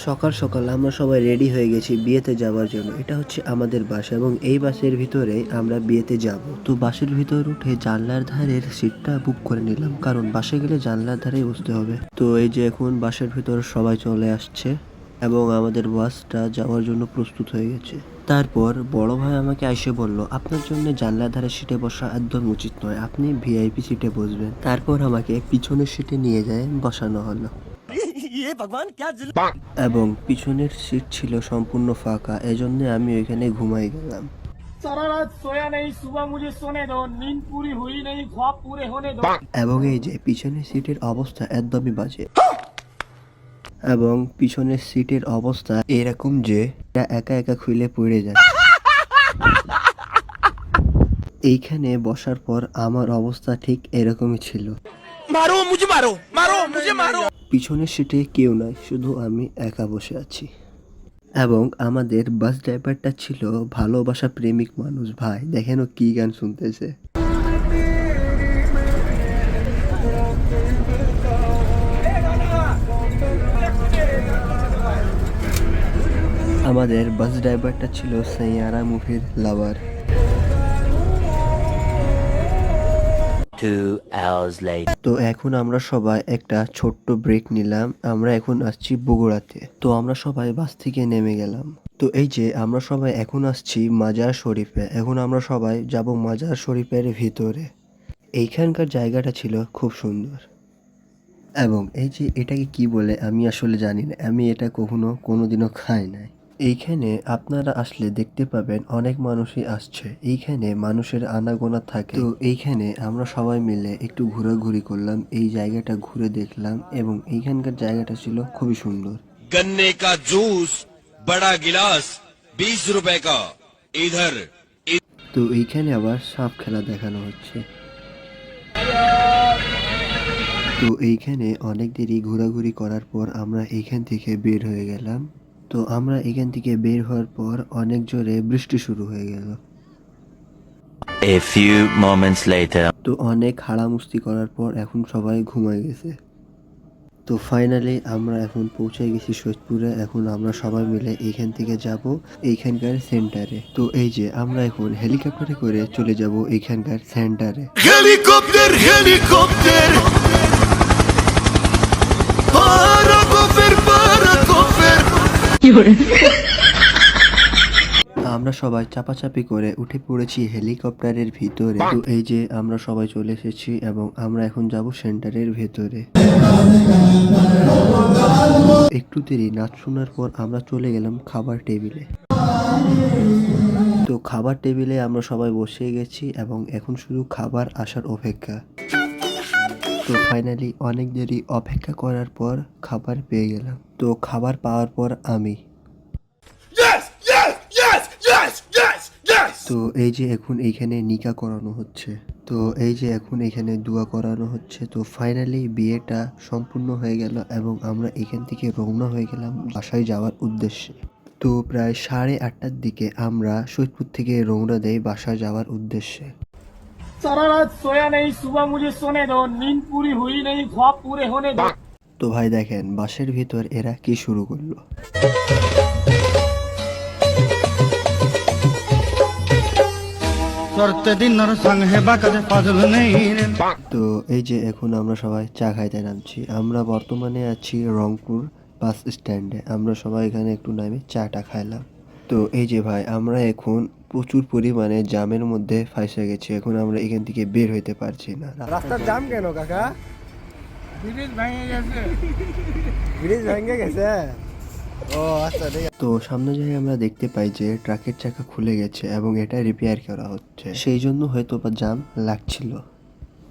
সকাল সকাল আমরা সবাই রেডি হয়ে গেছি বিয়েতে যাওয়ার জন্য। এটা হচ্ছে আমাদের বাসা এবং এই বাসের ভিতরে আমরা বিয়েতে যাব। তো বাসের ভিতর উঠে জানলার ধারের সিটটা বুক করে নিলাম, কারণ বাসে গেলে জানলার ধারেই বসতে হবে। তো এই যে এখন বাসের ভিতর সবাই চলে আসছে এবং আমাদের বাসটা যাওয়ার জন্য প্রস্তুত হয়ে গেছে। তারপর বড় ভাই আমাকে এসে বলল, আপনার জন্য জানলার ধারে সিটে বসা একদম উচিত নয়, আপনি ভিআইপি সিটে বসবেন। তারপর আমাকে পিছনের সিটে নিয়ে যায় বসানো হলো এবং পিছনের সিট ছিল সম্পূর্ণ ফাঁকা, এজন্য আমি ওইখানে ঘুমাই গেলাম। सारा रात सोया नहीं, सुबह मुझे सोने दो, नींद पूरी हुई नहीं, ख्वाब पूरे होने दो। এবং এই যে পিছনের সিটের অবস্থা একদমই বাজে এবং পিছনের সিটের অবস্থা এরকম যে এটা একা একা খুলে পড়ে যায়। এইখানে বসার পর আমার অবস্থা ঠিক এরকমই ছিল। मारो मुझे, मारो मारो मुझे, मारो। পিছনের সিটে কেউ নাই, শুধু আমি একা বসে আছি। এবং আমাদের বাস ড্রাইভারটা ছিল ভালোবাসা প্রেমিক মানুষ। ভাই দেখেন ও কি গান শুনতেছে। আমাদের বাস ড্রাইভারটা ছিল সাইয়ারা মুভির লাভার। 2 hours later. তো এখন আমরা সবাই একটা ছোট্ট ব্রেক নিলাম, আমরা এখন আসছি বগুড়াতে। তো আমরা সবাই বাস থেকে নেমে গেলাম। তো এই যে আমরা সবাই এখন আসছি মাজার শরীফে। এখন আমরা সবাই যাব মাজার শরীফের ভিতরে। এইখানকার জায়গাটা ছিল খুব সুন্দর এবং এই যে এটাকে কি বলে আমি আসলে জানি না, আমি এটা কোনোদিনও খাই নাই। এইখানে আপনারা আসলে দেখতে পাবেন অনেক মানুষই আসছে, এইখানে মানুষের আনাগোনা থাকে। তো এইখানে আমরা সবাই মিলে একটু ঘোরাঘুরি করলাম, এই জায়গাটা ঘুরে দেখলাম এবং এইখানকার জায়গাটা ছিল খুবই সুন্দর। गन्ने का जूस बड़ा गिलास 20 रुपए का इधर। তো এইখানে আবার সাপ খেলা দেখানো হচ্ছে। তো এইখানে অনেক দেরি ঘোরাঘুরি করার পর আমরা এইখান থেকে বের হয়ে গেলাম। তো আমরা এখান থেকে বের হওয়ার পর অনেক জোরে বৃষ্টি শুরু হয়ে গেল। A few moments later. তো অনেক হাড়ামুস্তি করার পর এখন সবাই ঘুমায় গেছে। তো ফাইনালি আমরা এখন পৌঁছে গেছি সৈয়দপুরে। এখন আমরা সবাই মিলে এইখান থেকে যাব এইখানকার সেন্টারে। তো এই যে আমরা এখন হেলিকপ্টারে করে চলে যাব এইখানকার সেন্টারে। हेलीकॉप्टर हेलीकॉप्टर আমরা সবাই চাপাচাপি করে উঠে পড়েছি হেলিকপ্টারের ভিতরে। তো এই যে আমরা সবাই চলে এসেছি এবং আমরা এখন যাব সেন্টারের ভেতরে। একটু দেরি নাচ শোনার পর আমরা চলে গেলাম খাবার টেবিলে। তো খাবার টেবিলে আমরা সবাই বসে গেছি এবং এখন শুধু খাবার আসার অপেক্ষা। তো ফাইনালি অনেক দেরি অপেক্ষা করার পর খাবার পেয়ে গেলাম। তো খাবার পাওয়ার পর আমি তো এই যে এখন এইখানে নিকা করানো হচ্ছে। তো এই যে এখন এখানে দোয়া করানো হচ্ছে। তো ফাইনালি বিয়েটা সম্পূর্ণ হয়ে গেল এবং আমরা এখান থেকে রওনা হয়ে গেলাম বাসায় যাওয়ার উদ্দেশ্যে। তো প্রায় 8:30টার দিকে আমরা সৈয়দপুর থেকে রওনা দেই বাসায় যাওয়ার উদ্দেশ্যে। सारा रात सोया नहीं, सुबह मुझे सोने दो, नींद पूरी हुई नहीं, ख्वाब पूरे होने दो। তো ভাই দেখেন বাসের ভিতর এরা কি শুরু করলো। তো এই যে এখন আমরা সবাই চা খাইতে নামছি। আমরা বর্তমানে আছি রংপুর বাস স্ট্যান্ডে। আমরা সবাই এখানে একটু নামে চাটা খাইলাম। তো এই যে ভাই আমরা এখন প্রচুর পরিমাণে জামের মধ্যে ফাঁসে গেছি। এখন আমরা এখান থেকে বের হইতে পারছি না। রাস্তার জাম কেন কাকা? ब्रिज ভেঙে গেছে। ব্রিজ ভেঙে গেছে? ও আচ্ছা ঠিক আছে। তো সামনে যাই আমরা দেখতে পাই যে ট্রাকের চাকা খুলে গেছে এবং এটা রিপেয়ার করা হচ্ছে, সেই জন্য হয়তো বা জাম লাগছিল।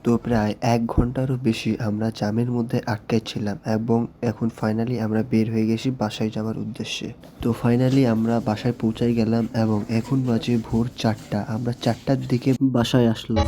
তো প্রায় 1 ঘন্টারও বেশি আমরা জামের মধ্যে আটকে ছিলাম এবং এখন ফাইনালি আমরা বের হয়ে গেছি বাসায় যাওয়ার উদ্দেশ্যে। তো ফাইনালি আমরা বাসায় পৌঁছাই গেলাম এবং এখন বাজে ভোর 4টা। আমরা 4টার দিকে বাসায় আসলাম।